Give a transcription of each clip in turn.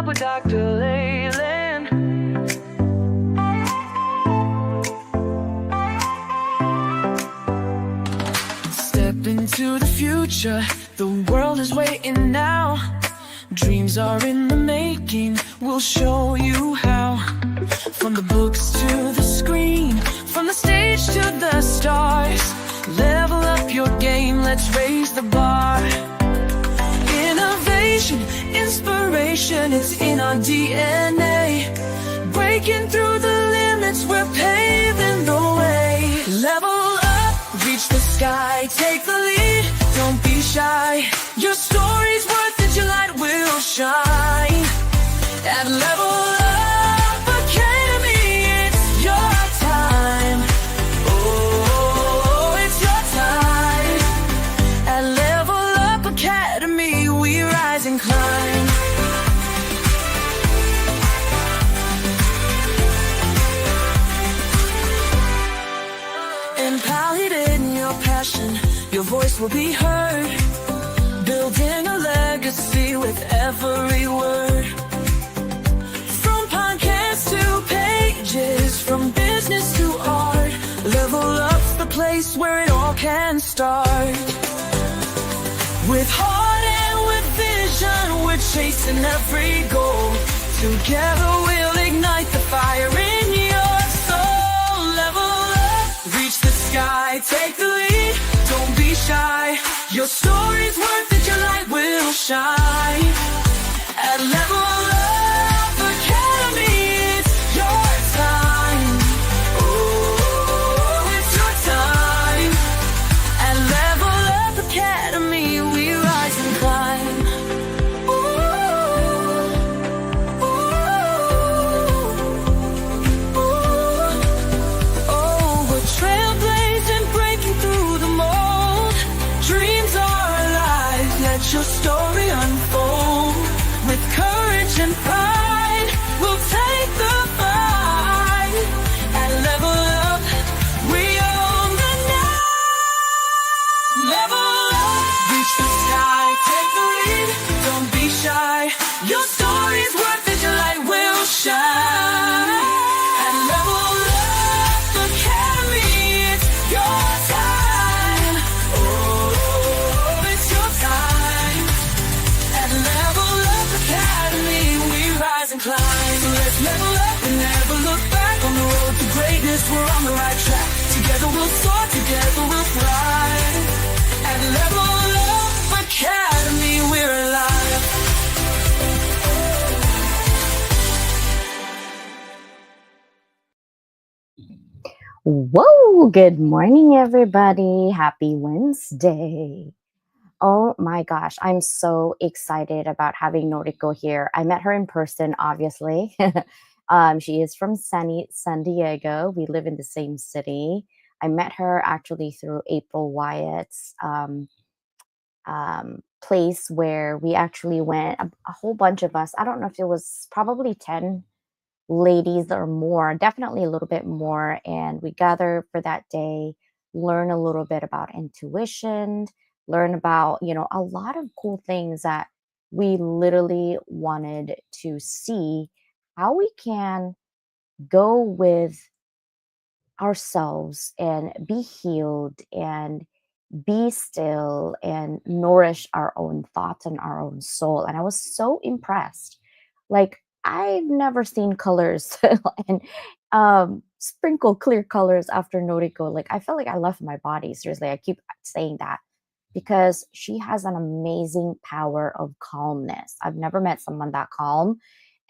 with Dr. Leyland. Step into the future, the world is waiting now. Dreams are in the making, we'll show you how. From the books to the screen, from the stage to the stars. Level up your game, let's raise the bar. Innovation, inspiration, it's in our DNA. Breaking through the limits, we're paving the way. Level up, reach the sky, take the lead, don't be shy. Your story's worth it, your light will shine. At Level Up Academy, it's your time. Oh, it's your time. At Level Up Academy, we rise and climb. Empowered in your passion, your voice will be heard. Building a legacy with every word. From podcasts to pages, from business to art. Level Up's the place where it all can start. With heart and with vision, we're chasing every goal. Together we'll ignite the fire in your soul. Level up, reach the sky, take the lead, don't be shy. Your story's worth it, your light will shine. At Level Up Academy, it's your time. Oh, it's your time. At Level Up Academy, we rise and climb. Ooh, ooh, ooh. Oh, we're trailblazing, breaking through the mold. Dreams are alive, let your story unfold. With courage and pride, we'll take the fight. At Level Up, we own the night. Level up, reach the sky, take the lead, don't be shy. Your story's worth it, your light will shine. At Level Up Academy, it's your time. Oh, it's your time. At Level Up Academy, we rise and climb. So let's level up and never look back. On the road to greatness, we're on the right track. Together we'll soar, together we'll fly. At Level Up Academy, we're alive. Whoa, good morning, everybody. Happy Wednesday. Oh my gosh, I'm so excited about having Noriko here. I met her in person, obviously. She is from sunny San Diego. We live in the same city. I met her actually through April Wyatt's place where we actually went, a whole bunch of us. I don't know if it was probably 10 ladies or more, definitely a little bit more. And we gather for that day, learn a little bit about intuition, learn about, a lot of cool things that we literally wanted to see how we can go with ourselves and be healed and be still and nourish our own thoughts and our own soul. And I was so impressed. Like, I've never seen colors and sprinkle clear colors after Noriko. Like, I felt like I left my body. Seriously, I keep saying that because she has an amazing power of calmness. I've never met someone that calm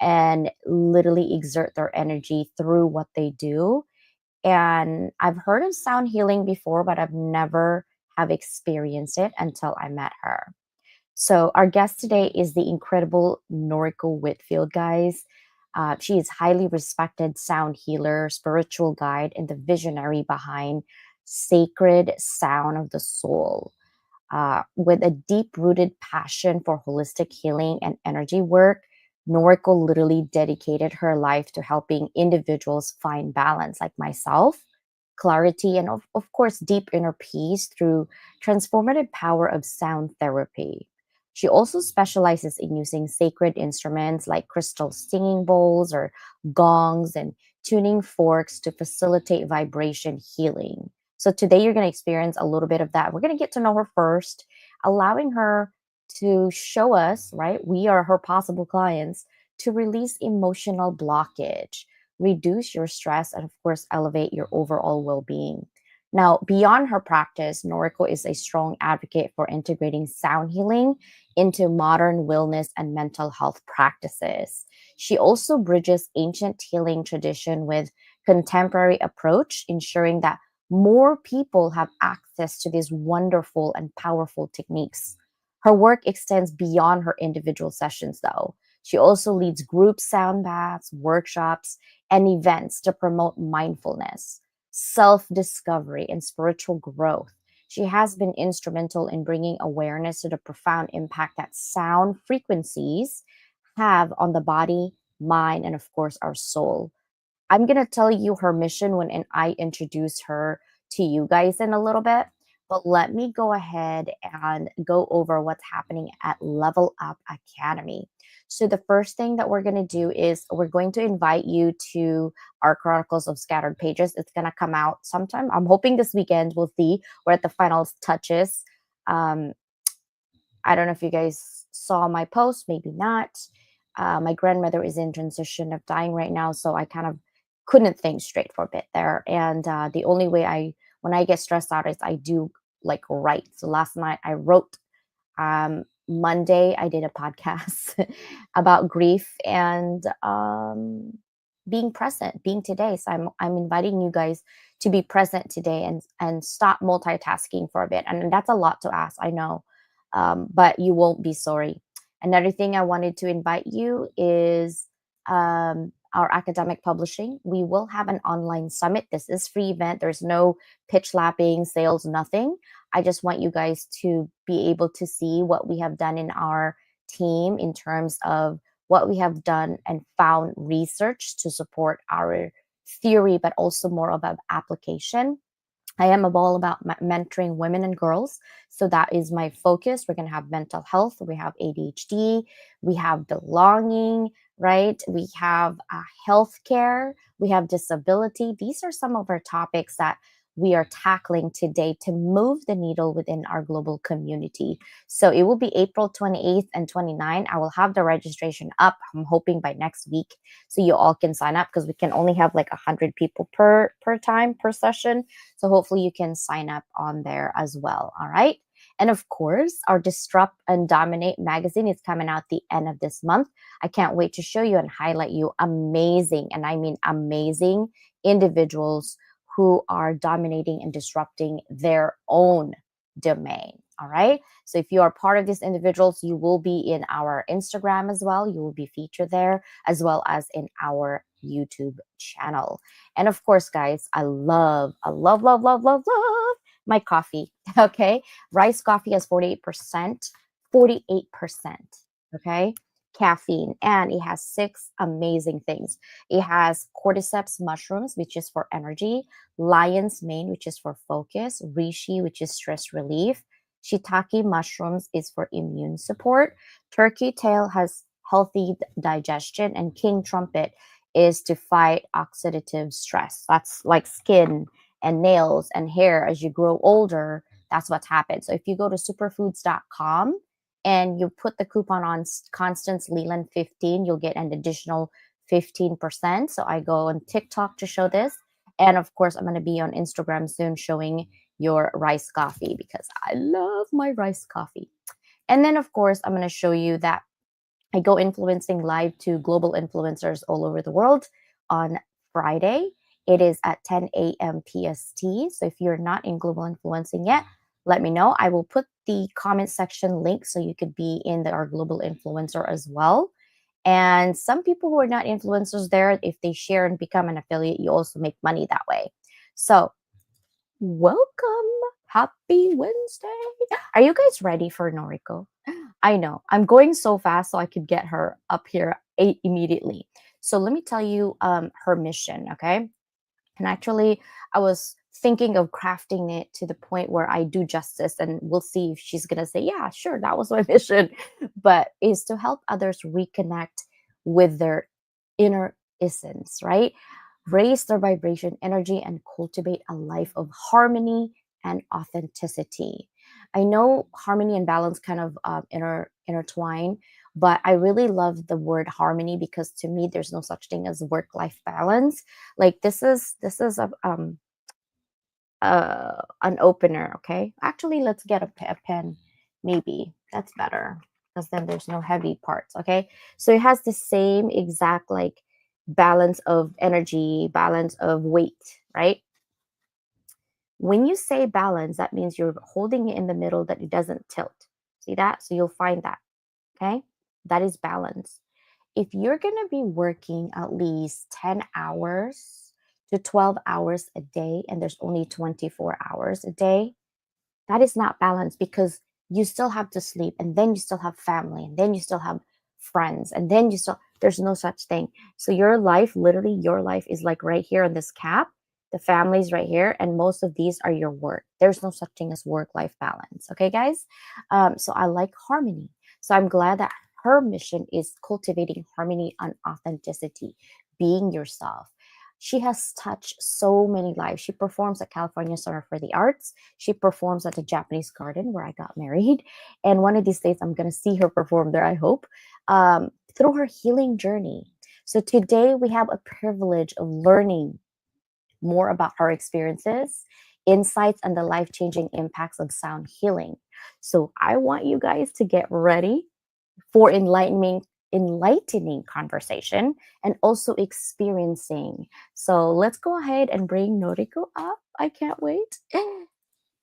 and literally exert their energy through what they do. And I've heard of sound healing before, but I've never have experienced it until I met her. So our guest today is the incredible Noriko Whitfield, guys. She is highly respected sound healer, spiritual guide, and the visionary behind Sacred Sound of the Soul. With a deep-rooted passion for holistic healing and energy work, Noriko literally dedicated her life to helping individuals find balance, like myself, clarity, and of course, deep inner peace through transformative power of sound therapy. She also specializes in using sacred instruments like crystal singing bowls or gongs and tuning forks to facilitate vibration healing. So today you're going to experience a little bit of that. We're going to get to know her first, allowing her to show us, right? We are her possible clients to release emotional blockage, reduce your stress, and of course, elevate your overall well being. Now, beyond her practice, Noriko is a strong advocate for integrating sound healing into modern wellness and mental health practices. She also bridges ancient healing tradition with contemporary approach, ensuring that more people have access to these wonderful and powerful techniques. Her work extends beyond her individual sessions, though. She also leads group sound baths, workshops, and events to promote mindfulness, self discovery, and spiritual growth. She has been instrumental in bringing awareness to the profound impact that sound frequencies have on the body, mind, and of course, our soul. I'm going to tell you her mission when I introduce her to you guys in a little bit. But let me go ahead and go over what's happening at Level Up Academy. So, the first thing that we're going to do is we're going to invite you to our Chronicles of Scattered Pages. It's going to come out sometime. I'm hoping this weekend. We'll see. We're at the final touches. Um, I don't know if you guys saw my post, maybe not. My grandmother is in transition of dying right now, so I kind of couldn't think straight for a bit there. And the only way when I get stressed out, is I do like write. So last night I wrote. Monday I did a podcast about grief and being present, being today. So I'm inviting you guys to be present today and stop multitasking for a bit. And that's a lot to ask, I know, but you won't be sorry. Another thing I wanted to invite you is our academic publishing. We will have an online summit. This is free event. There's no pitch lapping, sales, nothing. I just want you guys to be able to see what we have done in our team in terms of what we have done and found research to support our theory, but also more about application. I am all about mentoring women and girls. So that is my focus. We're going to have mental health, we have ADHD, we have belonging, right? We have healthcare, we have disability. These are some of our topics that we are tackling today to move the needle within our global community. So it will be April 28th and 29th. I will have the registration up, I'm hoping by next week, so you all can sign up because we can only have like 100 people per time per session. So hopefully you can sign up on there as well. All right. And of course, our Disrupt and Dominate magazine is coming out the end of this month. I can't wait to show you and highlight you amazing, and I mean amazing individuals who are dominating and disrupting their own domain. All right. So if you are part of these individuals, you will be in our Instagram as well. You will be featured there as well as in our YouTube channel. And of course, guys, I love, love my coffee. Okay. Rice coffee has 48%, 48%. Okay. Caffeine, and it has six amazing things. It has cordyceps mushrooms, which is for energy, lion's mane, which is for focus, reishi, which is stress relief, shiitake mushrooms is for immune support, turkey tail has healthy digestion, and king trumpet is to fight oxidative stress. That's like skin and nails and hair. As you grow older, that's what's happened. So if you go to superfoods.com and you put the coupon on Constance Leland 15, you'll get an additional 15%. So I go on TikTok to show this. And of course, I'm going to be on Instagram soon showing your rice coffee because I love my rice coffee. And then, of course, I'm going to show you that I go influencing live to global influencers all over the world on Friday. It is at 10 a.m. PST. So if you're not in global influencing yet, let me know. I will put the comment section link so you could be in our global influencer as well. And some people who are not influencers there, if they share and become an affiliate, you also make money that way. So welcome. Happy Wednesday. Are you guys ready for Noriko? I know I'm going so fast so I could get her up here immediately. So let me tell you her mission, okay? And actually, I was thinking of crafting it to the point where I do justice, and we'll see if she's going to say, yeah, sure, that was my mission. But is to help others reconnect with their inner essence, right? Raise their vibration energy and cultivate a life of harmony and authenticity. I know harmony and balance kind of intertwine, but I really love the word harmony because to me, there's no such thing as work life balance. Like this is an opener. Okay, actually, let's get a pen. Maybe that's better because then there's no heavy parts. Okay, so it has the same exact like balance of energy, balance of weight, right? When you say balance, that means you're holding it in the middle that it doesn't tilt. See that? So you'll find that. Okay, that is balance. If you're going to be working at least 10 hours to 12 hours a day and there's only 24 hours a day, that is not balanced because you still have to sleep and then you still have family and then you still have friends and then you still there's no such thing. So your life, literally your life is like right here on this cap. The family's right here and most of these are your work. There's no such thing as work life balance. Okay, guys. So I like harmony. So I'm glad that her mission is cultivating harmony and authenticity, being yourself. She has touched so many lives. She performs at California Center for the Arts. She performs at the Japanese Garden where I got married. And one of these days, I'm going to see her perform there, I hope, through her healing journey. So today, we have a privilege of learning more about her experiences, insights, and the life changing impacts of sound healing. So I want you guys to get ready for enlightening conversation and also experiencing. So let's go ahead and bring Noriko up. I can't wait.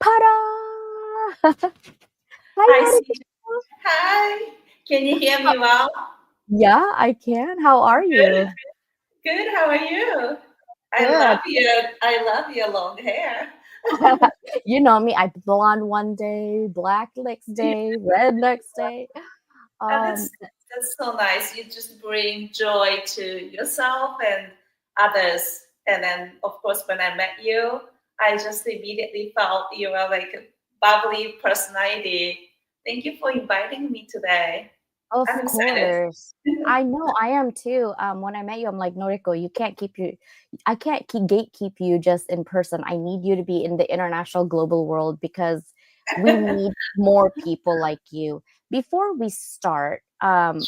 Pada! Hi, Hi, CJ. Noriko. Hi. Can you hear me well? Yeah, I can. How are Good. you? Good. How are you? I love Good. your I love your long hair. You know me. I blonde one day, black next Yeah, day, red next day. Um, that's so nice. You just bring joy to yourself and others. And then, of course, when I met you, I just immediately felt you were like a bubbly personality. Thank you for inviting me today. Of I'm excited. course. I know I am too. When I met you, I'm like, Noriko, you can't keep you I can't keep gatekeep you just in person. I need you to be in the international global world because we need more people like you. Before we start Sure.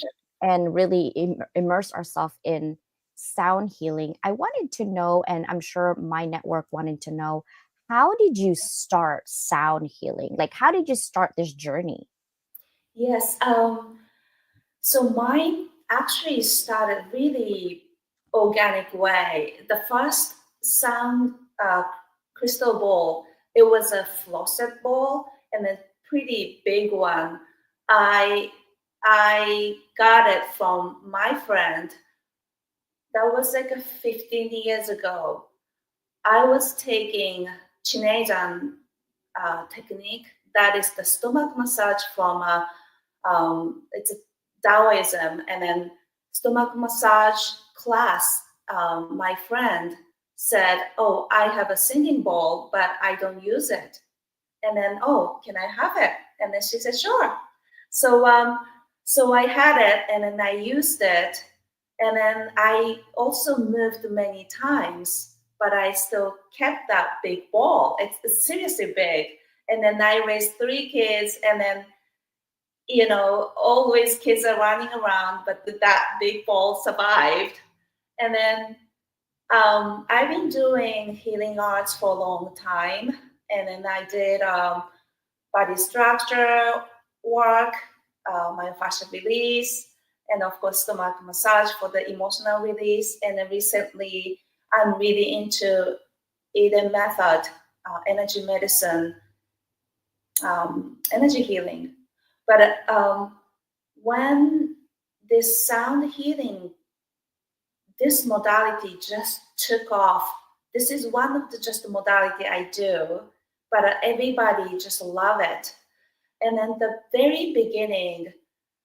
and really immerse ourselves in sound healing, I wanted to know, and I'm sure my network wanted to know, how did you start sound healing? Like, how did you start this journey? Yes. So mine actually started really organic way. The first sound crystal ball, it was a flossed ball and a pretty big one. I I got it from my friend. That was like a 15 years ago. I was taking Chinesian technique. That is the stomach massage from it's a Taoism, and then stomach massage class. My friend said, "Oh, I have a singing bowl, but I don't use it." And then, "Oh, can I have it?" And then she said, "Sure." So so I had it, and then I used it, and then I also moved many times, but I still kept that big ball. It's seriously big. And then I raised three kids, and then always kids are running around, but that big ball survived. And then I've been doing healing arts for a long time, and then I did body structure work, myofascial release, and of course stomach massage for the emotional release. And then recently, I'm really into Eden method, energy medicine, energy healing. But when this sound healing, this modality just took off. This is one of the just modality I do, but everybody just love it. And then the very beginning,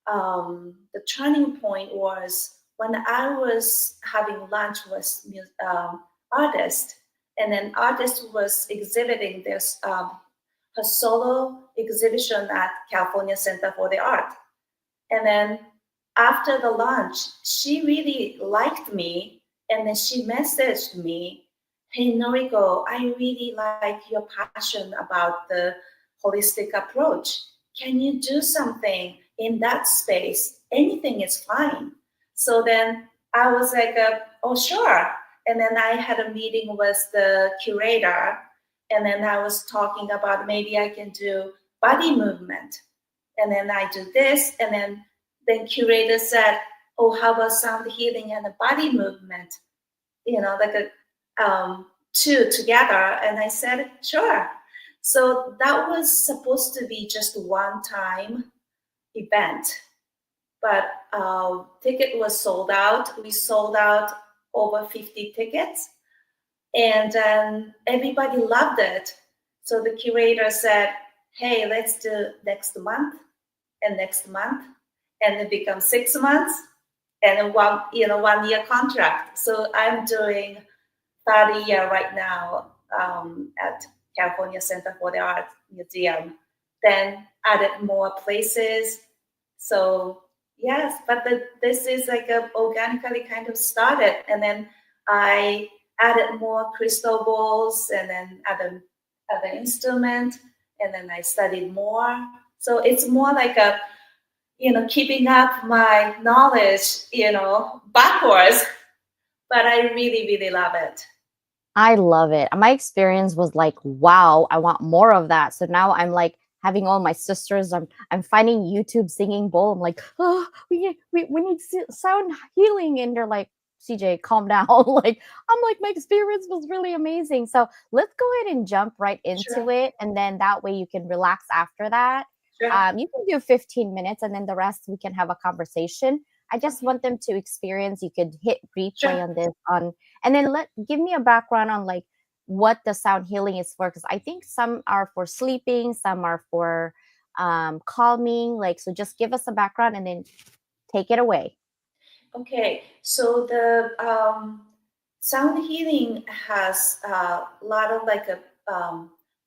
the turning point was when I was having lunch with artists, and an artist was exhibiting this her solo exhibition at California Center for the Art. And then after the launch, she really liked me, and then she messaged me, "Hey Noriko, I really like your passion about the holistic approach. Can you do something in that space? Anything is fine." So then I was like, "Oh sure." And then I had a meeting with the curator, and then I was talking about maybe I can do body movement, and then I do this, and then curator said, "Oh, how about sound healing and a body movement? Like two together." And I said, "Sure." So that was supposed to be just one time event, but ticket was sold out. We sold out over 50 tickets, and everybody loved it. So the curator said, "Hey, let's do next month and next month," and it becomes 6 months and a 1 year contract. So I'm doing 30 year right now at California Center for the Art Museum. Then added more places. So yes, but this is like a organically kind of started, and then I added more crystal balls, and then other instrument, and then I studied more. So it's more like a keeping up my knowledge, backwards. But I really, really love it. I love it. My experience was like, wow, I want more of that. So now I'm like having all my sisters. I'm finding YouTube singing bowl. I'm like, oh, we need sound healing, and they're like, CJ, calm down. Like I'm like, my experience was really amazing. So let's go ahead and jump right into Sure, it, and then that way you can relax after that. sure. You can do 15 minutes, and then the rest we can have a conversation. I just Okay, want them to experience. You could hit replay sure. on this on, and then let give me a background on like what the sound healing is for, because I think some are for sleeping, some are for calming. Like, so just give us a background and then take it away. Okay, so the sound healing has a lot of like a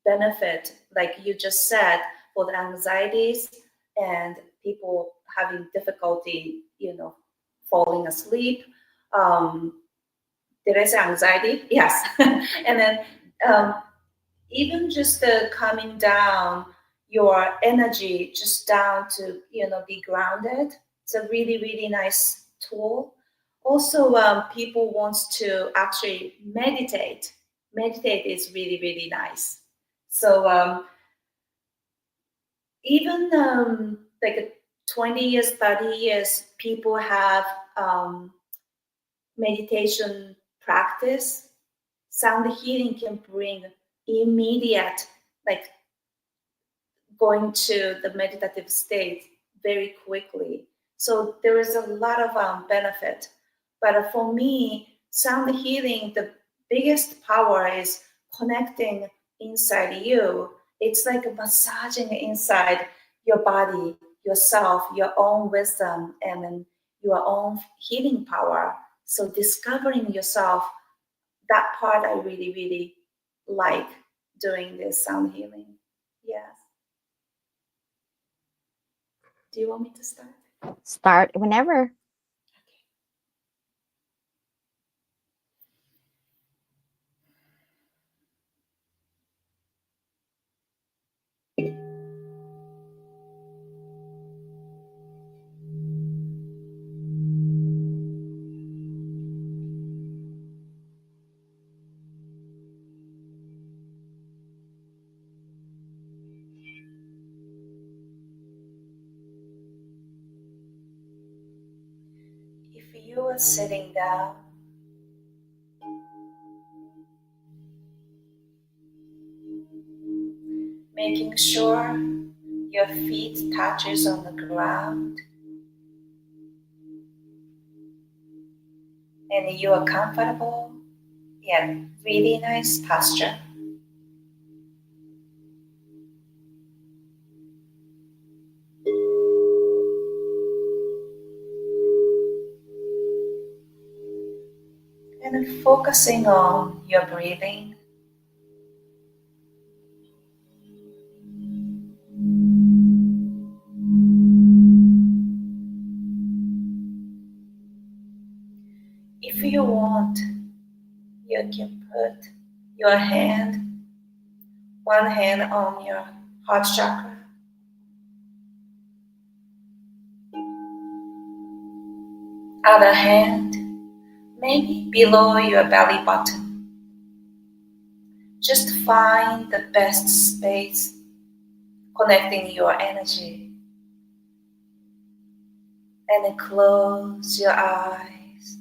benefit, like you just said, for the anxieties and people having difficulty, falling asleep. Um, did I say anxiety? Yes. And then um, even just the calming down your energy just down to be grounded. It's a really really nice tool. Also, people wants to actually meditate is really really nice. So even like 20 years 30 years people have um, meditation practice. Sound healing can bring immediate, like going to the meditative state very quickly. So there is a lot of benefit. But for me, sound healing, the biggest power is connecting inside you. It's like massaging inside your body, yourself, your own wisdom, and then your own healing power. So discovering yourself, that part I really, really like doing this sound healing. Yes. Do you want me to start? Start whenever. If you are sitting down, making sure your feet touches on the ground and you are comfortable, yeah, really nice posture. And and focusing on your breathing. If you want, you can put your one hand on your heart chakra, other hand maybe below your belly button. Just find the best space connecting your energy and close your eyes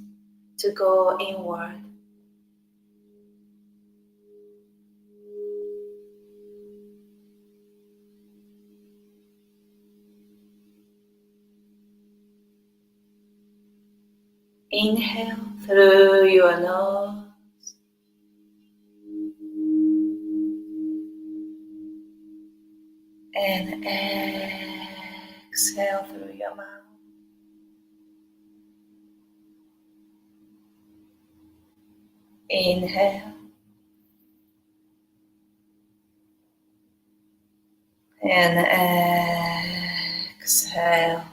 to go inward. Inhale through your nose and exhale through your mouth. Inhale and exhale.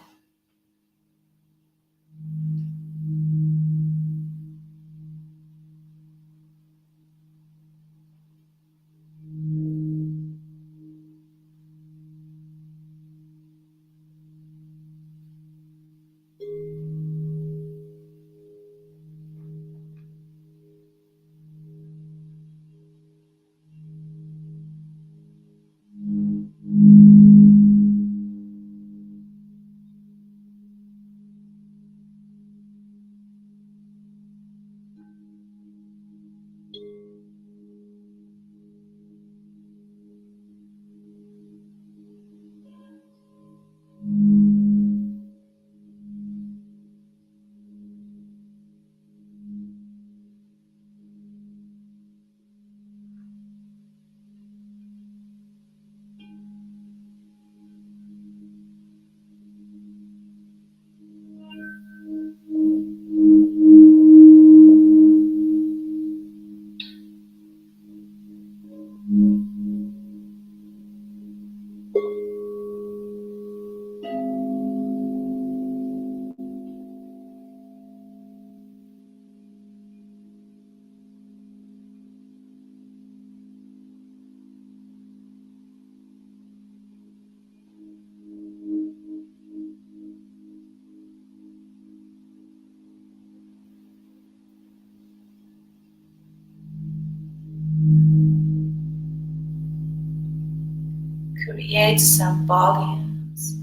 Create some volumes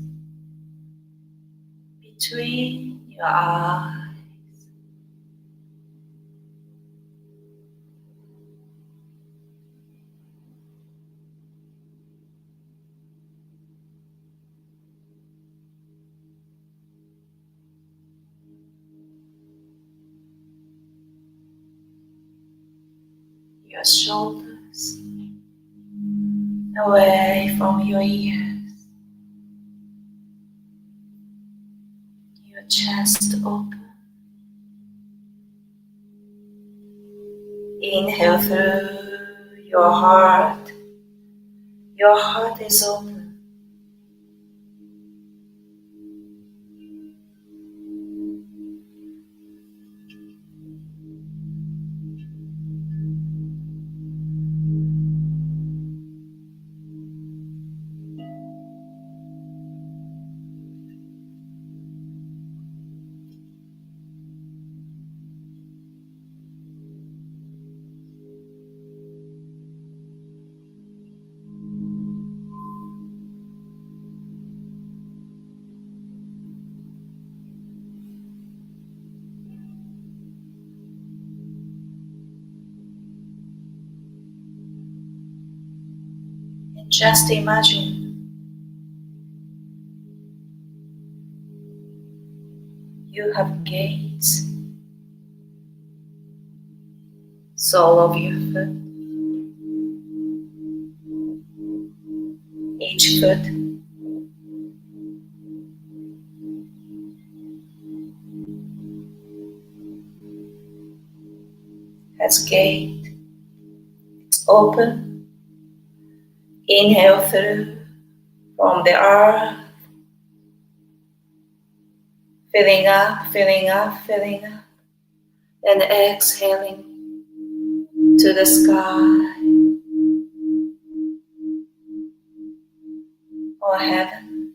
between your eyes. Your shoulders away from your ears, your chest open. Inhale through your heart is open. And just imagine you have gates, sole of your foot, each foot has gate. It's open. Inhale through from the earth, filling up, filling up, filling up, and exhaling to the sky or heaven.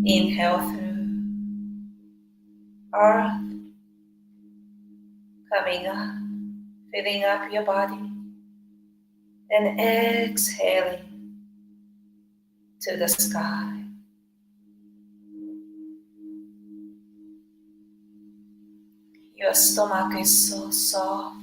Inhale through earth, coming up, filling up your body, and exhaling to the sky. Your stomach is so soft.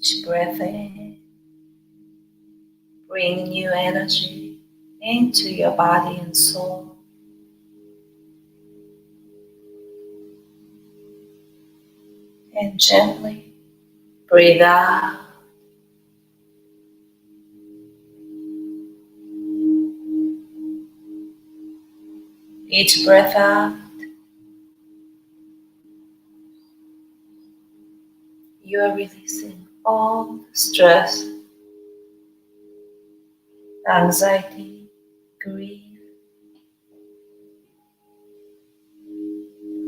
Each breath in, bring new energy into your body and soul. And gently breathe out. Each breath out, you are releasing all stress, anxiety, grief,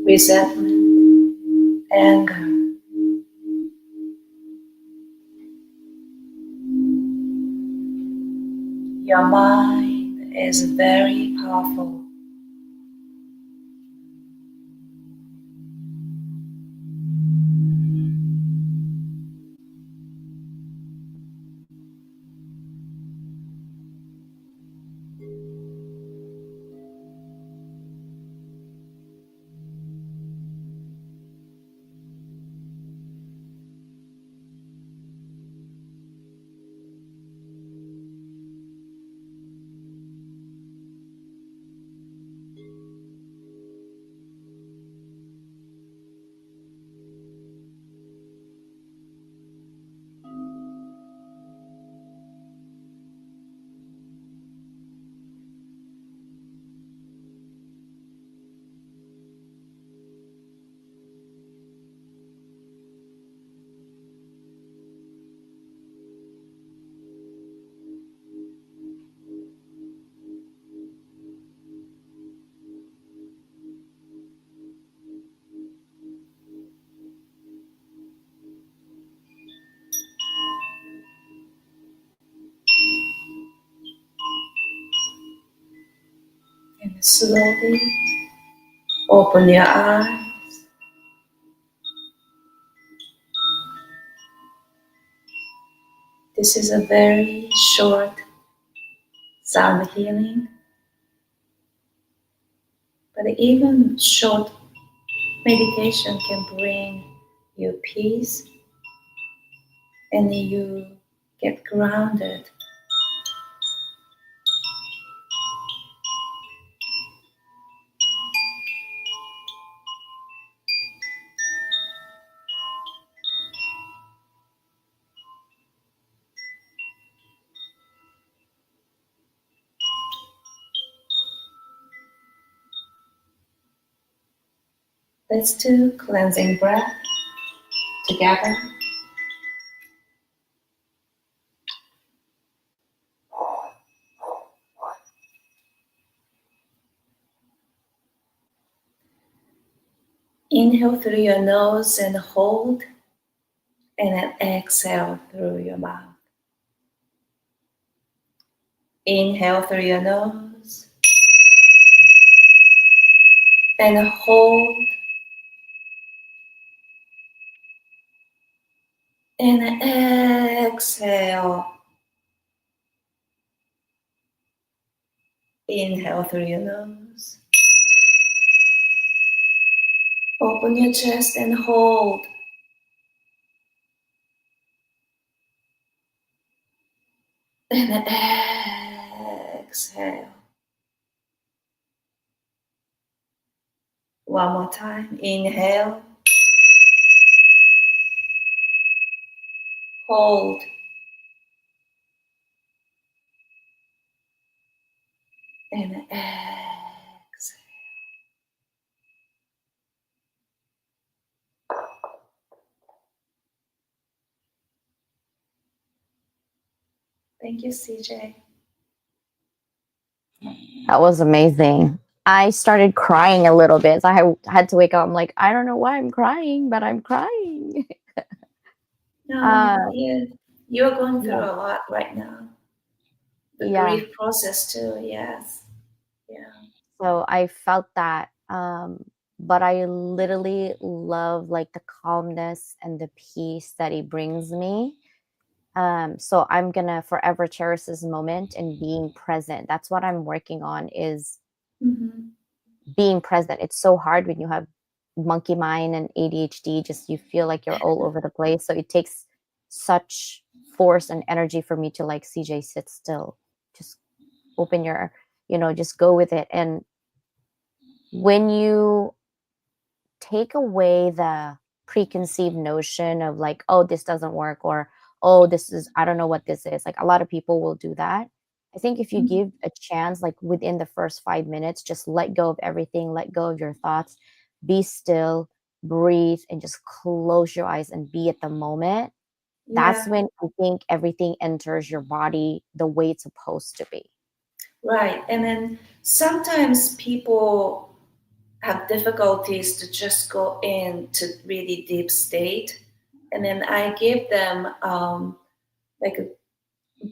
resentment, anger. Your mind is very powerful. And slowly open your eyes. This is a very short sound healing, but even short meditation can bring you peace and you get grounded. Let's do cleansing breath together. Inhale through your nose and hold, and then exhale through your mouth. Inhale through your nose and hold, and exhale. Inhale through your nose. Open your chest and hold. And exhale. One more time. Inhale. Hold. And exhale. Thank you, CJ. That was amazing. I started crying a little bit. So I had to wake up. I'm like, I don't know why I'm crying, but I'm crying. No, you're going through Yeah. a lot right now. The Yeah. grief process too, yes. Yeah. So I felt that. But I literally love like the calmness and the peace that he brings me. So I'm gonna forever cherish this moment and being present. That's what I'm working on, is Mm-hmm. being present. It's so hard when you have monkey mind and ADHD, just you feel like you're all over the place. So it takes such force and energy for me to like, CJ, sit still, just open your, just go with it. And when you take away the preconceived notion of like, oh, this doesn't work, or oh, this is, I don't know what this is. Like a lot of people will do that. I think if you Mhm. give a chance, like within the first 5 minutes, just let go of everything, let go of your thoughts, be still, breathe, and just close your eyes and be at the moment. That's Yeah, when I think everything enters your body the way it's supposed to be. right. And then sometimes people have difficulties to just go into really deep state. And then I give them like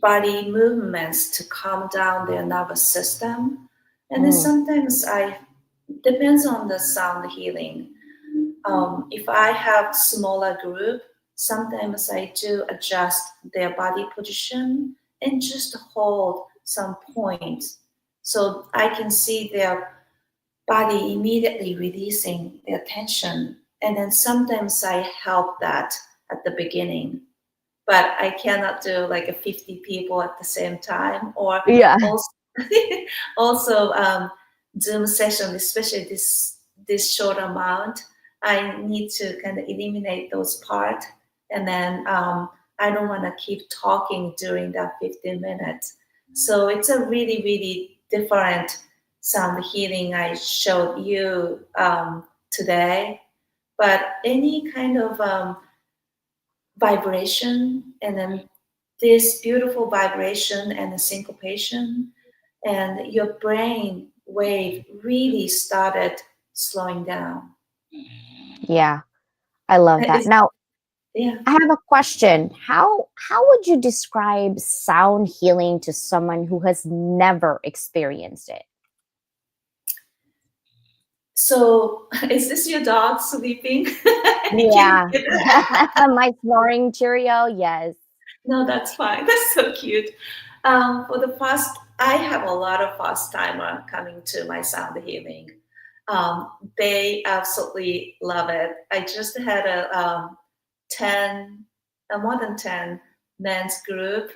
body movements to calm down their nervous system. And then Mm, sometimes I depends on the sound healing. If I have smaller group, sometimes I do adjust their body position and just hold some points so I can see their body immediately releasing their tension. And then sometimes I help that at the beginning, but I cannot do like a 50 people at the same time, or yeah. also also Zoom session, especially this short amount. I need to kind of eliminate those parts, and then I don't want to keep talking during that 15 minutes. So it's a really really different sound healing I showed you today. But any kind of vibration, and then this beautiful vibration and the syncopation, and your brain wave really started slowing down. Yeah, I love that. It's, Now, yeah. I have a question. How would you describe sound healing to someone who has never experienced it? So is this your dog sleeping? I can Yeah. hear that. My snoring Cheerio, yes. No, that's fine. That's so cute. For the first, I have a lot of first timer coming to my sound healing. They absolutely love it. I just had a 10, more than 10 men's group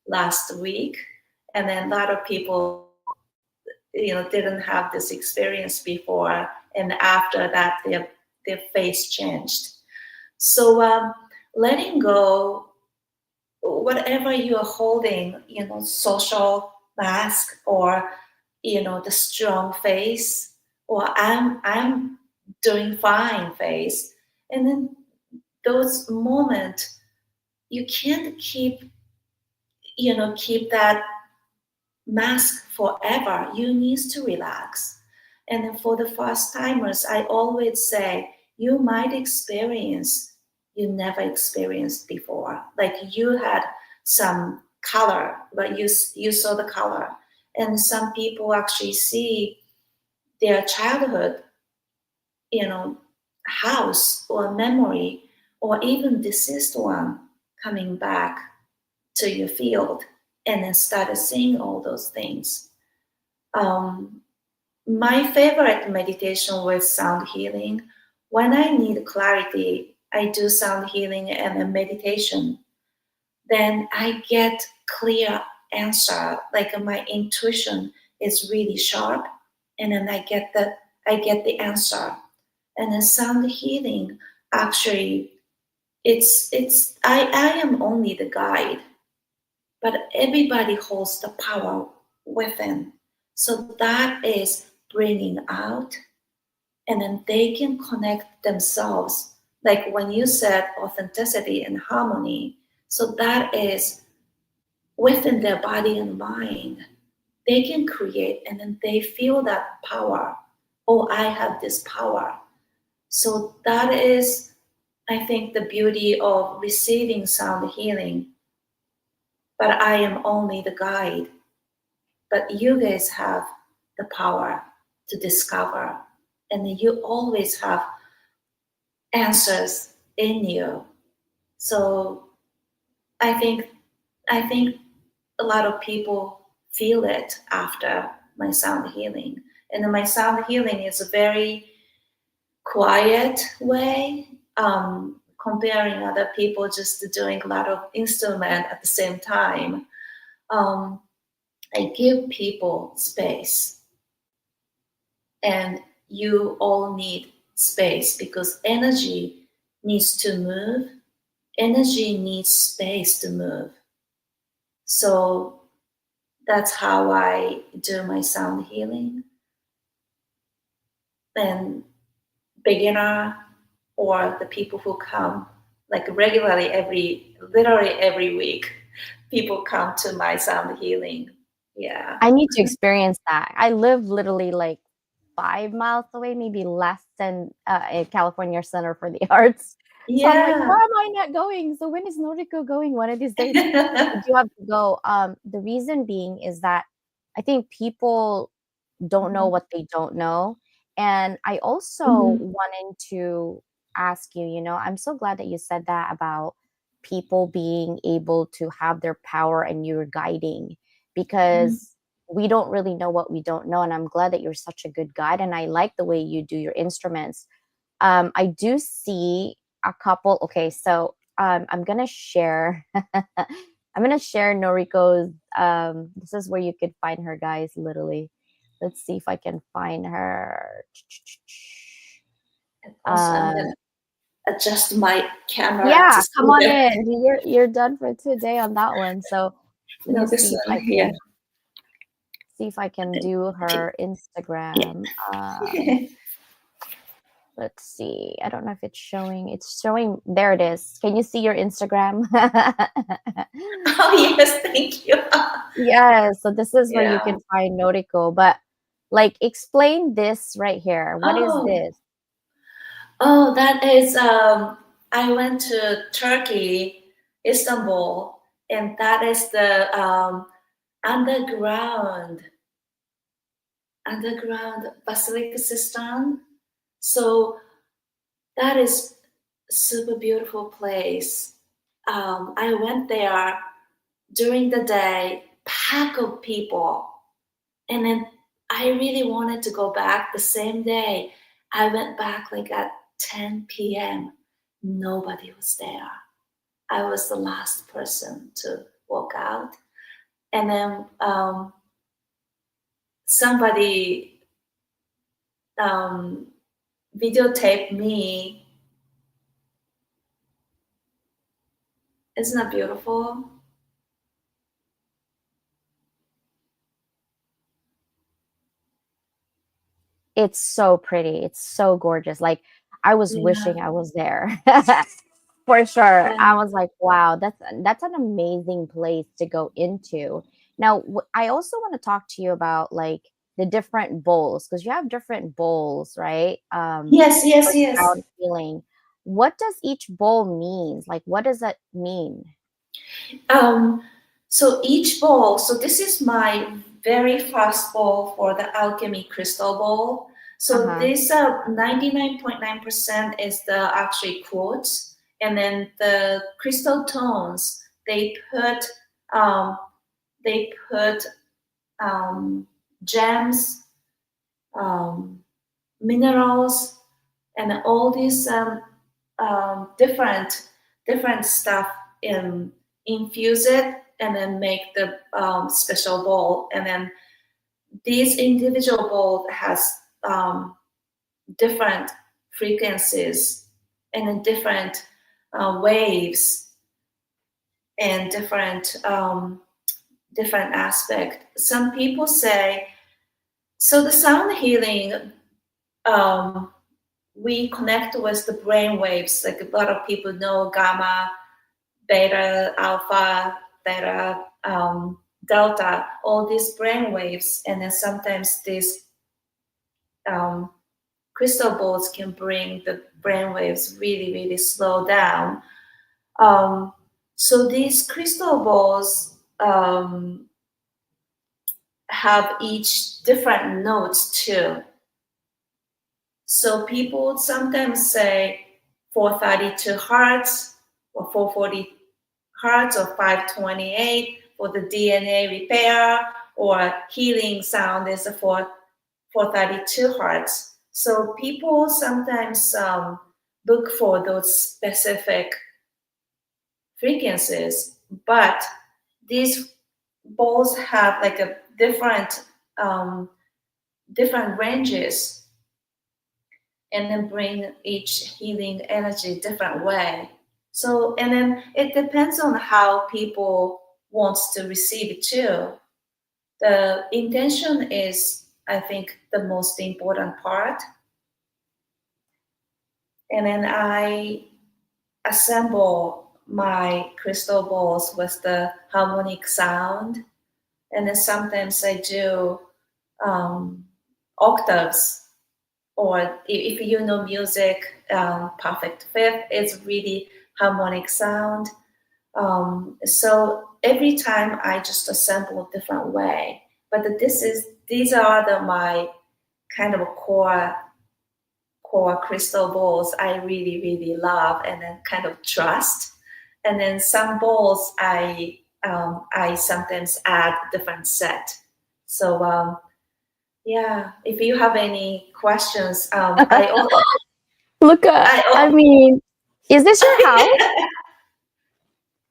last week. And then a lot of people, didn't have this experience before. And after that, their face changed. So letting go whatever you are holding, social mask, or the strong face, or I'm doing fine face, and then those moments you can't keep that mask forever. You need to relax. And then for the first timers, I always say you might experience you never experienced before. Like you had some color, but you saw the color. And some people actually see their childhood, you know, house or memory, or even deceased one coming back to your field, and then started seeing all those things. Um, my favorite meditation was sound healing. When I need clarity, I do sound healing and a meditation. Then I get clear answer. Like my intuition is really sharp, and then I get the answer. And then sound healing, actually, I am only the guide, but everybody holds the power within. So that is bringing out, and then they can connect themselves. Like when you said authenticity and harmony, so that is within their body and mind. They can create, and then they feel that power. Oh, I have this power. So that is, I think, the beauty of receiving sound healing. But I am only the guide. But you guys have the power to discover, and you always have answers in you. So I think I think a lot of people feel it after my sound healing. And my sound healing is a very quiet way, comparing other people just doing a lot of instrument at the same time. Um, I give people space, and you all need space because energy needs to move. Energy needs space to move. So that's how I do my sound healing. And beginner or the people who come like regularly literally every week, people come to my sound healing. Yeah. I need to experience that. I live literally like 5 miles away, maybe less than a California Center for the Arts. So I'm like, Yeah. why am I not going? So when is Noriko going? One of these days, I do have to go. The reason being is that I think people don't know Mhm. what they don't know. And I also Mhm. wanted to ask you, I'm so glad that you said that about people being able to have their power and you're guiding, Mhm. because we don't really know what we don't know. And I'm glad that you're such a good guide. And I like the way you do your instruments. I do see a couple. Okay, so I'm gonna share. I'm gonna share Noriko's. This is where you could find her, guys. Literally, let's see if I can find her. And also, I'm Um, gonna adjust my camera to yeah, come see on the in. You're done for today on that one. So let no me this see if one I here. can do her Instagram. Let's see. I don't know if it's showing. It's showing. There it is. Can you see your Instagram? Oh yes, thank you. Yes. So this is where you Yeah. can find Noriko. But like, explain this right here. What is Oh, this? oh, that is I went to Turkey, Istanbul, and that is the underground basilica system. So that is super beautiful place. I went there during the day, pack of people, and then I really wanted to go back the same day. I went back like at 10 p.m. Nobody was there. I was the last person to walk out, and then somebody um, videotaped me. Isn't that beautiful? It's so pretty. It's so gorgeous. Like, I was Yeah. wishing I was there. For sure. I Yeah. was like, wow, that's an amazing place to go into. Now, I also want to talk to you about like the different bowls, because you have different bowls, right? Yes, For yes, yes. sound healing. What does each bowl mean? Like, what does that mean? Um, so each bowl, so this is my very first bowl for the alchemy crystal bowl. So Uh-huh. this 99.9% is the actually quartz, and then the crystal tones um, they put gems, um, minerals, and all these different stuff in infuse it and then make the special bowl. And then these individual bowl has different frequencies and then different waves and different aspect. Some people say so. The sound healing, um, we connect with the brain waves. Like a lot of people know gamma, beta, alpha, theta, delta, all these brain waves. And then sometimes these um, crystal balls can bring the brain waves really, really slow down. Um, so these crystal balls have each different notes too. So people sometimes say 432 hertz or 440 hertz or 528 for the DNA repair, or healing sound is for 432 hertz. So people sometimes look for those specific frequencies, but these balls have like a um, different ranges, and then bring each healing energy different way. So, and then it depends on how people wants to receive it too. The intention is, I think, the most important part. And then I assemble my crystal balls with the harmonic sound. And then sometimes I do um, octaves, or if you know music, perfect fifth is really harmonic sound. So every time I just assemble a different way. But these are my kind of core crystal balls I really really love and then kind of trust. And then some balls I sometimes add different set. So yeah, if you have any questions, Look, I I mean, is this your house?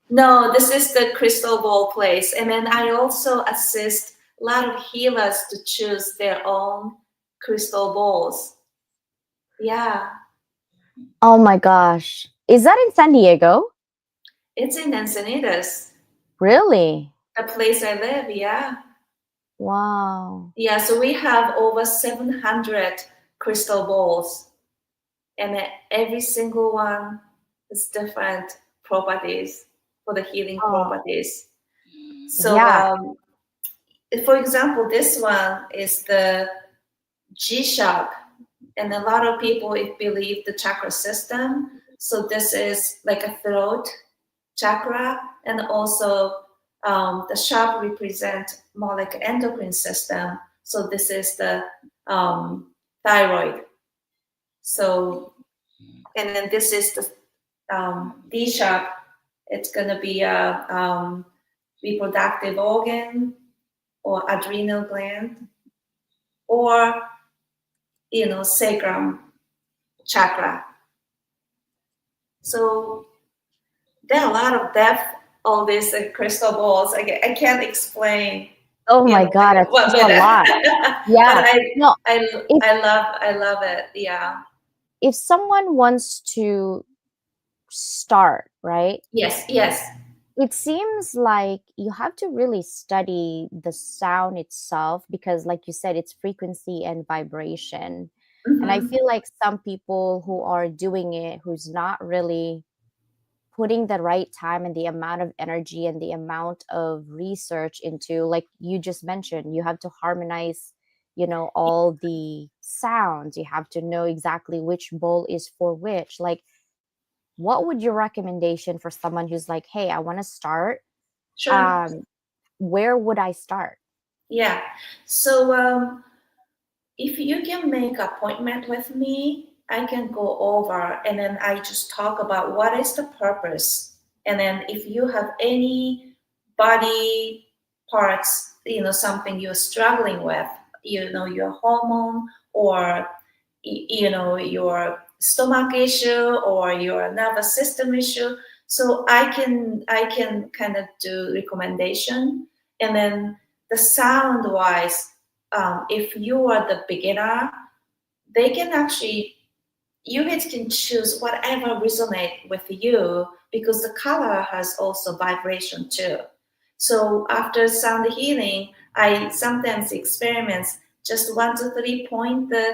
no, this is the crystal ball place, and then I also assist a lot of healers to choose their own crystal balls. Yeah, Oh my gosh. Is that in San Diego? it's in Encinitas, Really? the place I live. Yeah. Wow. Yeah, so we have over 700 crystal balls, and every single one is different properties for the healing Oh, properties. So, yeah. for example, this one is the G sharp, and a lot of people believe the chakra system. So this is like a throat chakra, and also the sharp represent more like endocrine system. So this is the thyroid. So, and then this is the D sharp. It's going to be a reproductive organ or adrenal gland, or sacrum chakra. So there are a lot of depth on these crystal balls. I can't explain, Oh my like God, that's one just a minute. lot. But Yeah. No, if I love it. Yeah. if someone wants to start, right? Yes. Yes. It seems like you have to really study the sound itself because, like you said, it's frequency and vibration. And I Mm-hmm. feel like some people who are doing it, who's not really putting the right time and the amount of energy and the amount of research into, like you just mentioned, you have to harmonize, all the sounds. You have to know exactly which bowl is for which. Like, what would your recommendation for someone who's like, hey, I want to start? Sure. um where would I start? Yeah. So if you can make appointment with me, I can go over and then I just talk about what is the purpose. And then if you have any body parts, something you're struggling with, your hormone, or your stomach issue, or your nervous system issue, so I can kind of do recommendation. And then the sound wise, if you are the beginner, they can actually, you guys can choose whatever resonate with you, because the color has also vibration too. So after sound healing, I sometimes experiment just 1 to 3 point the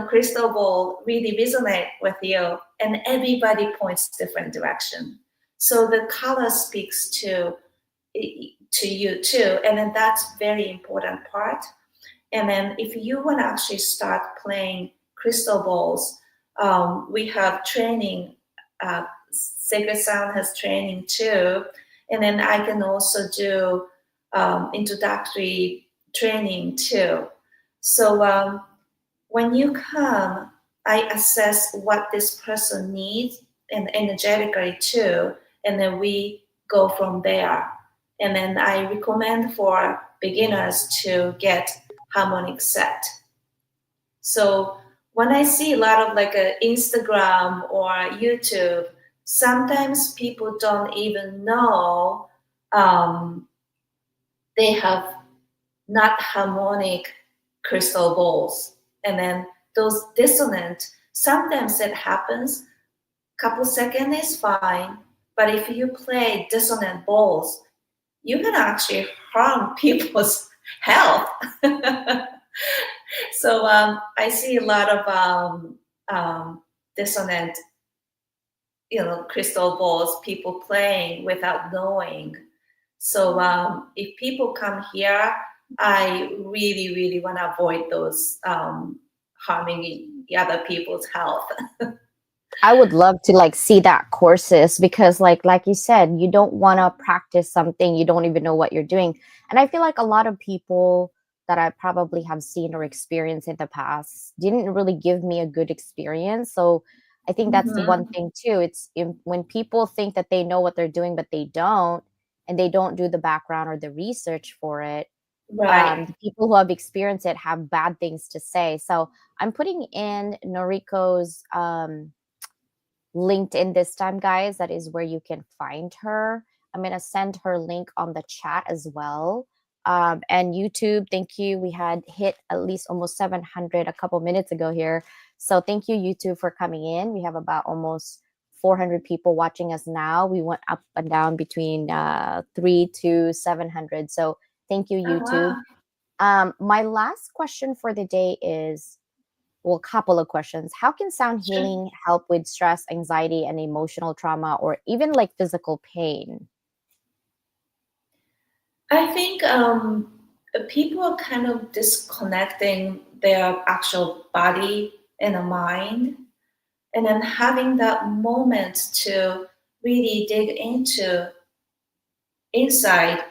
crystal ball really resonate with you, and everybody points different direction. So the color speaks to you too, and then that's very important part. And then if you want to actually start playing crystal balls, we have training. Sacred Sound has training too. And then I can also do introductory training too. So when you come, I assess what this person needs and energetically too. And then we go from there. And then I recommend for beginners to get harmonic set. So when I see a lot of like a Instagram or YouTube, sometimes people don't even know um, they have not harmonic crystal balls, and then those dissonant. Sometimes it happens. Couple seconds is fine, but if you play dissonant balls, you can actually harm people's health. So I see a lot of dissonant, crystal balls, people playing without knowing. So if people come here, I really, really want to avoid those harming the other people's health. I would love to like see that courses, because like you said, you don't want to practice something you don't even know what you're doing. And I feel like a lot of people that I probably have seen or experienced in the past didn't really give me a good experience. So I think that's the one Mhm. thing too. When people think that they know what they're doing but they don't, and they don't do the background or the research for it, Right. the people who have experienced it have bad things to say. So I'm putting in Noriko's LinkedIn this time, guys. That is where you can find her. I'm going to send her link on the chat as well. And YouTube, thank you. We had hit at least almost 700 a couple minutes ago here. So thank you, YouTube, for coming in. We have about almost 400 people watching us now. We went up and down between 3 to 700. So thank you, Oh, YouTube. wow. My last question for the day is, well, a couple of questions. How can sound Sure. healing help with stress, anxiety, and emotional trauma, or even like physical pain? I think people are kind of disconnecting their actual body and the mind, and then having that moment to really dig into inside,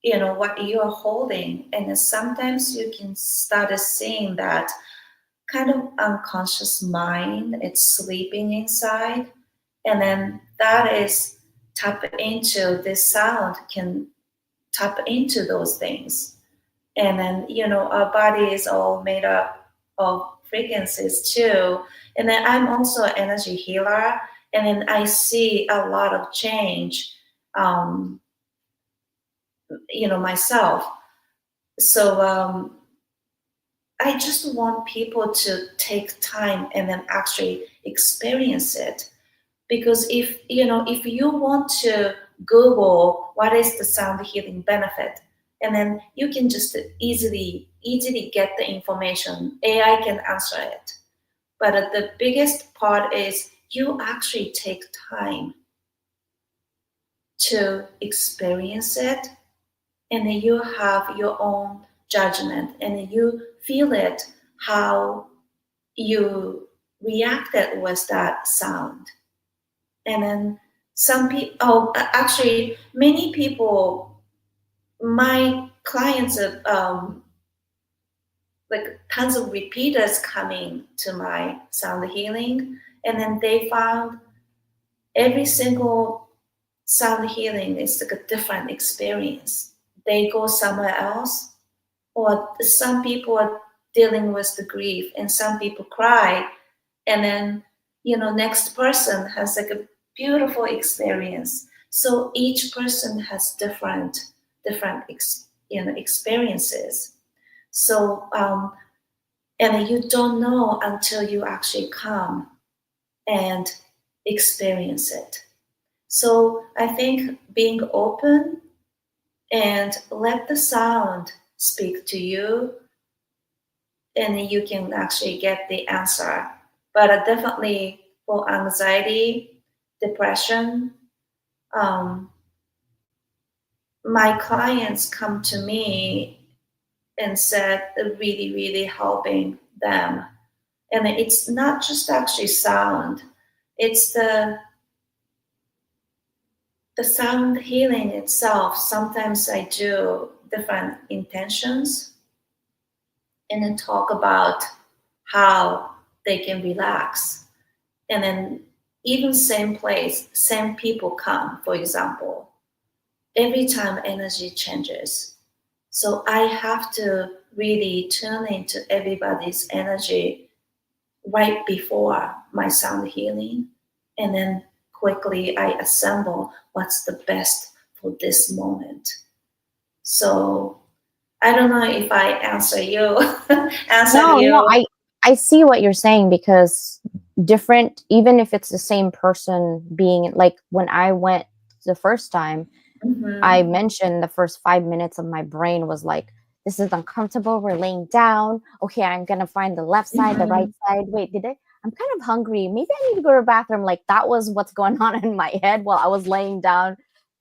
what you're holding, and then sometimes you can start seeing that kind of unconscious mind. It's sleeping inside, and then that is tap into this sound can tap into those things. And then our body is all made up of frequencies too. And then I'm also an energy healer, and then I see a lot of change, um, myself. So I just want people to take time and then actually experience it. Because if you want to Google what is the sound healing benefit, and then you can just easily get the information. AI can answer it. But the biggest part is you actually take time to experience it, and then you have your own judgment, and then you feel it how you reacted with that sound. And then some people, actually many people, my clients are like tons of repeaters coming to my sound healing, and then they found every single sound healing is like a different experience. They go somewhere else, or some people are dealing with the grief, and some people cry, and then next person has like a beautiful experience. So each person has different experiences. So and you don't know until you actually come and experience it. So I think being open and let the sound speak to you, and you can actually get the answer. But definitely for anxiety, depression, um, my clients come to me and said really, really helping them. And it's not just actually sound, it's the sound healing itself. Sometimes I do different intentions and then talk about how they can relax. And then even same place, same people come, for example, every time energy changes. So I have to really tune into everybody's energy right before my sound healing, and then quickly I assemble what's the best for this moment. So I don't know if I answer you, answered No, no, you. I see what you're saying, because different, even if it's the same person, being like when I went the first time, I Mm-hmm. mentioned the first 5 minutes of my brain was like, this is uncomfortable. We're laying down. Okay, I'm gonna find the left side, the right Mm-hmm. side. Wait, did I? I'm kind of hungry. Maybe I need to go to the bathroom. Like that was what's going on in my head while I was laying down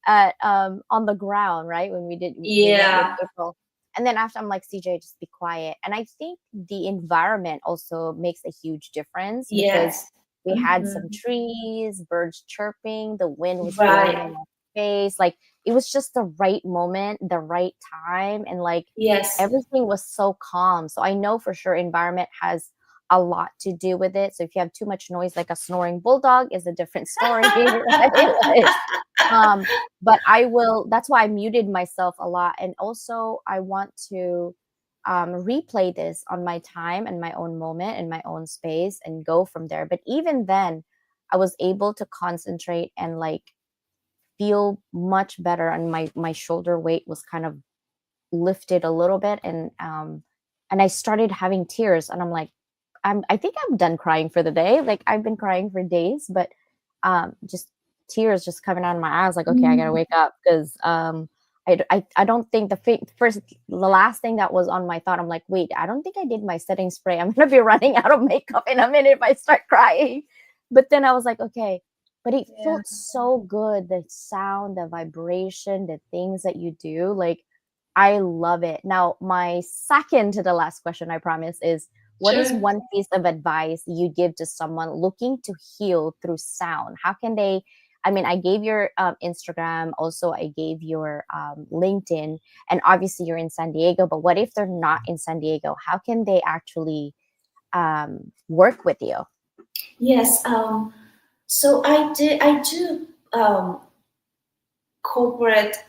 at on the ground, right? When we went with Yeah. April. And then after I'm like, CJ, just be quiet. And I think the environment also makes a huge difference, because Yes. we had some Mm-hmm. trees, birds chirping, the wind was blowing Right. in my face. Like it was just the right moment, the right time, and like Yes. everything was so calm. So I know for sure environment has a lot to do with it. So if you have too much noise, like a snoring bulldog, is a different story, right? Like, um, but I will. That's why I muted myself a lot, and also I want to replay this on my time and my own moment and my own space and go from there. But even then, I was able to concentrate and like feel much better, and my shoulder weight was kind of lifted a little bit, and I started having tears, and I'm like, I think I'm done crying for the day. Like I've been crying for days, but just tears just coming out of my eyes, like, okay, I gotta Mm. wake up, because I don't think the last thing that was on my thought, I'm like, wait, I don't think I did my setting spray. I'm gonna be running out of makeup in a minute if I start crying. But then I was like, okay, but it Yeah. felt so good. The sound, the vibration, the things that you do, like I love it. Now, my second to the last question, I promise, is what is Sure. one piece of advice you give to someone looking to heal through sound? How can they? I mean, I gave your Instagram, also, I gave your LinkedIn, and obviously you're in San Diego, but what if they're not in San Diego? How can they actually work with you? Yes. So I do corporate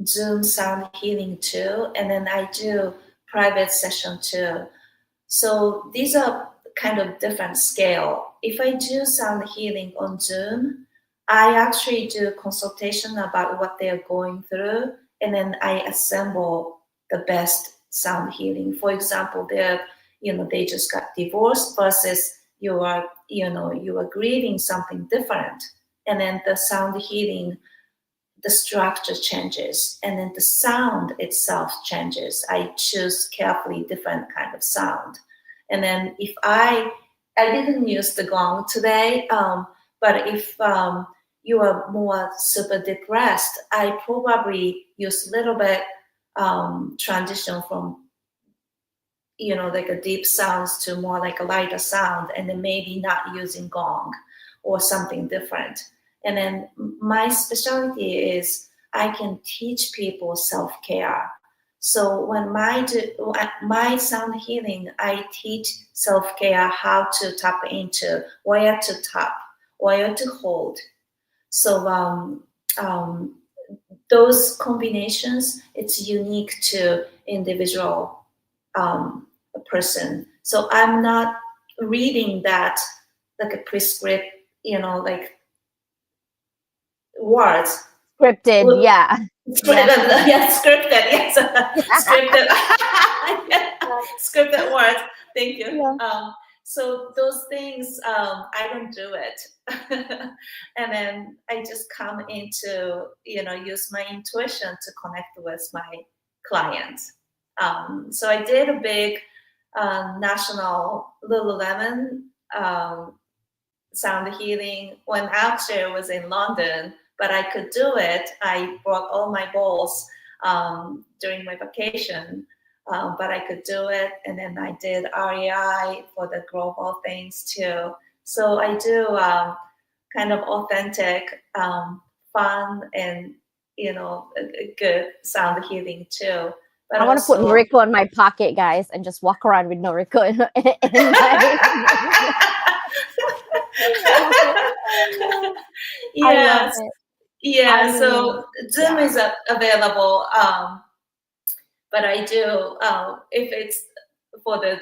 Zoom sound healing too, and then I do private session too. So these are kind of different scale. If I do sound healing on Zoom, I actually do consultation about what they're going through, and then I assemble the best sound healing. For example, they just got divorced versus you are grieving something different, and then the sound healing, the structure changes, and then the sound itself changes. I choose carefully different kind of sound. And then if I didn't use the gong today, but if you are more super depressed, I probably use a little bit transition from like a deep sounds to more like a lighter sound, and then maybe not using gong or something different. And then my specialty is I can teach people self-care. So when my sound healing, I teach self-care, how to tap into, where to tap, where to hold. So um, those combinations, it's unique to individual person. So I'm not reading that like a prescript, like words. Scripted, yeah. Yeah. Scripted, yeah, scripted, yes, scripted, scripted words. Thank you. Yeah. So those things, I don't do it, and then I just come into, use my intuition to connect with my clients. So I did a big national Lululemon sound healing when actually I was in London, but I could do it. I brought all my bowls during my vacation, but I could do it. And then I did REI for the global things too. So I do kind of authentic, fun, and a good sound healing too. But I want to put also, Noriko in my pocket, guys, and just walk around with Noriko in my. I love yes, it. I yeah. mean, So Zoom yeah. is available, but I do if it's for the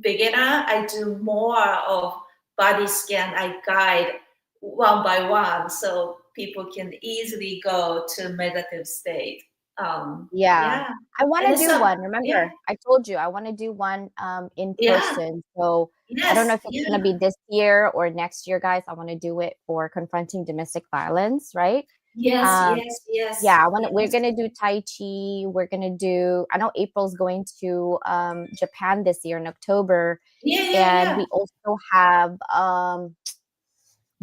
beginner, I do more of body scan. I guide one by one so people can easily go to meditative state. Yeah. Yeah. I And wanna then do some, one. yeah, Remember, I told you I wanna do one, in yeah, person. So, I don't know yes, if it's gonna yeah, be this year or next year, guys. I wanna do it for confronting domestic violence, right? yes, Um, yes, yes, yeah, I wanna we're yes. gonna do Tai Chi. We're gonna do I know April's going to, Japan this year in October, Yeah, yeah, and yeah. we also have,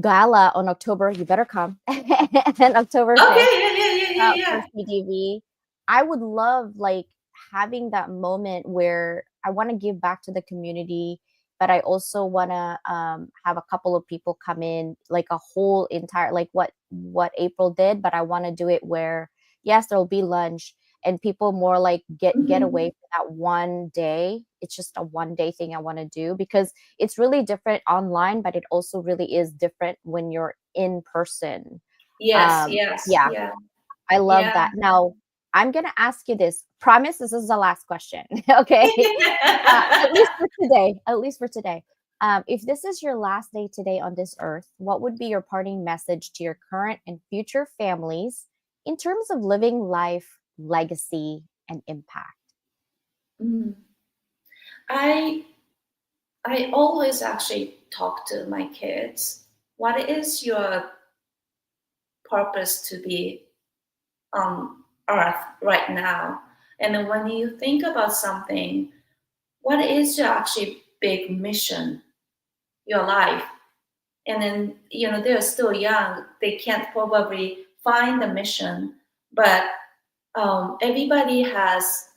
gala on October you better come, and October Okay, 5th. yeah, yeah, yeah, yeah, For yeah. CDV. I would love like having that moment where I want to give back to the community, but I also want to have a couple of people come in, like a whole entire like what April did, but I want to do it where yes, there'll be lunch and people more like get away Mhm. for that one day. It's just a one day thing I want to do because it's really different online, but it also really is different when you're in person. Yes, yes, Yeah, yeah, I love yeah. that. Now, I'm gonna ask you this. Promise this is the last question. Okay. At least for today. At least for today. If this is your last day today on this earth, what would be your parting message to your current and future families in terms of living life, legacy, and impact? Mm. I I always actually talk to my kids. What is your purpose to be on earth right now? And then when you think about something, what is your actually big mission, your life? And then, they're still young, they can't probably find the mission, but everybody has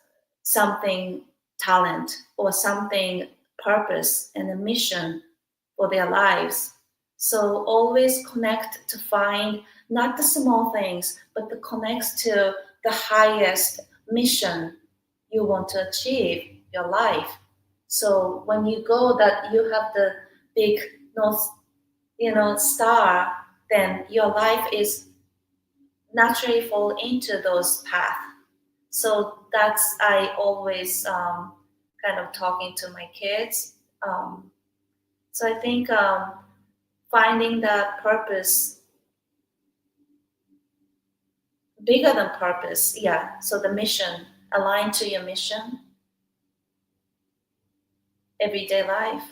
something talent or something purpose and a mission for their lives. So always connect to find not the small things, but the connects to the highest mission you want to achieve your life. So when you go that you have the big north, star, then your life is naturally fall into those paths. So that's I always kind of talking to my kids. So I think finding that purpose bigger than purpose, yeah. So the mission aligned to your mission, everyday life,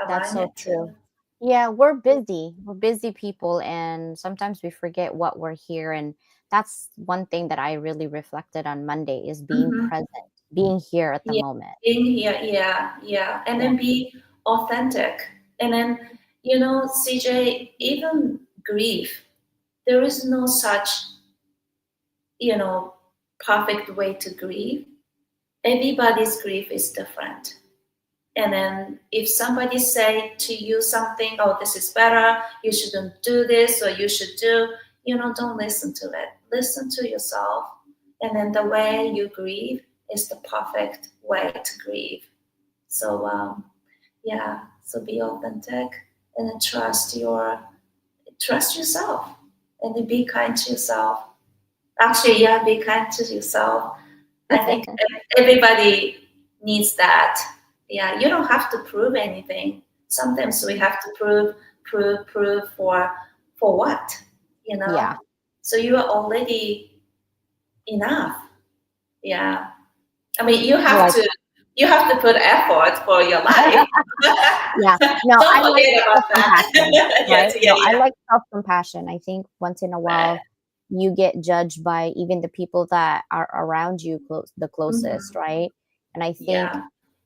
That's align so it true. to. Yeah, we're busy. We're busy people, and sometimes we forget what we're here. And that's one thing that I really reflected on Monday is being Mhm. present, being here at the Yeah, moment. being here, yeah, yeah, and Yeah. then be authentic, and then CJ, even grief, there is no such you know perfect way to grieve. Everybody's grief is different. And then if somebody say to you something, oh, this is better, you shouldn't do this, or you should do, don't listen to it. Listen to yourself. And then the way you grieve is the perfect way to grieve. So yeah, so be authentic and then trust yourself and then be kind to yourself. Actually, yeah, be kind to yourself. I think everybody needs that. Yeah, you don't have to prove anything. Sometimes we have to prove for what, you know? Yeah. So you are already enough. Yeah. I mean, you I have like to put effort for your life. Yeah. No, Don't I like forget about self-compassion, that. right? Yes, yeah, No, I yeah. like self-compassion. I think once in a while you get judged by even the people that are around you the closest, Mhm. right? And I think Yeah.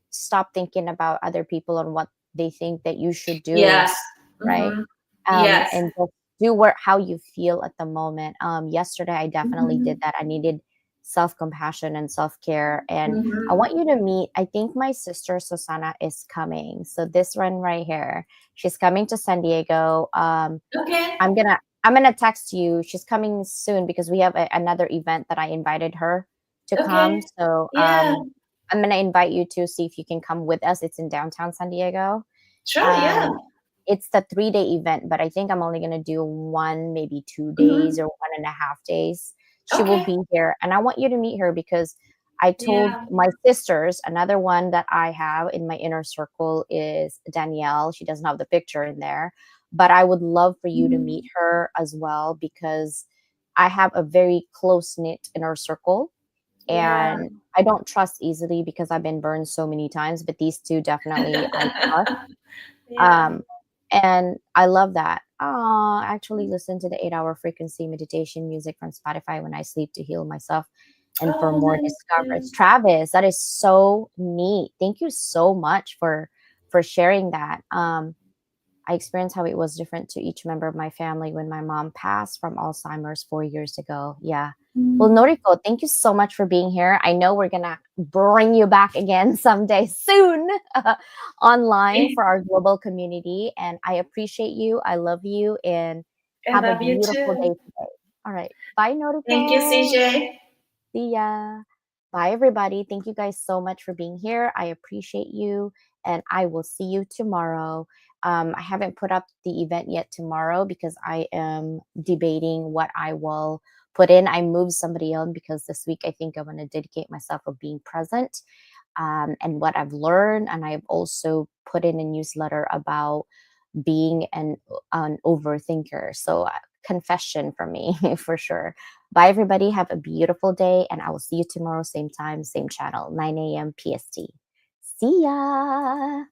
stop thinking about other people and what they think that you should do, Yes. right? Hmm. Yes. And just do what how you feel at the moment. Yesterday I definitely did Hmm. that. I needed self-compassion and self-care, and I Hmm. want you to meet, I think my sister Susana is coming. So this one right here, she's coming to San Diego. Okay. I'm gonna text you. She's coming soon because we have another event that I invited her to come. Okay. So Yeah. I'm gonna invite you to see if you can come with us. It's in downtown San Diego. Sure. Yeah. Um, it's the 3 day event, but I think I'm only gonna do one, maybe 2 days Hmm. or 1.5 days. She will Okay. be here, and I want you to meet her because I told Yeah. my sisters, another one that I have in my inner circle is Danielle. She doesn't have the picture in there, but I would love for you to meet Mhm. her as well because I have a very close knit inner circle Yeah. and I don't trust easily because I've been burned so many times, but these two definitely I trust. Yeah. Um, and I love that. I actually listen to the 8 hour frequency meditation music from Spotify when I sleep to heal myself and for Oh, more nice. Yeah. discoveries. Travis, that is so neat. Thank you so much for sharing that. I experienced how it was different to each member of my family when my mom passed from Alzheimer's 4 years ago. Yeah. Well, Mm. Noriko, thank you so much for being here. I know we're going to bring you back again someday soon online for our global community. And I appreciate you. I love you. And I have a love you beautiful day too. today. All right. Bye, Thank you, Noriko. CJ. See ya. Bye, everybody. Thank you guys so much for being here. I appreciate you, and I will see you tomorrow. I haven't put up the event yet tomorrow because I am debating what I will put in. I moved somebody on because this week I think I'm going to dedicate myself of being present and what I've learned. And I've also put in a newsletter about being an overthinker. So, confession for me for sure. Bye, everybody. Have a beautiful day, and I will see you tomorrow, same time, same channel, 9 a.m. PST. See ya.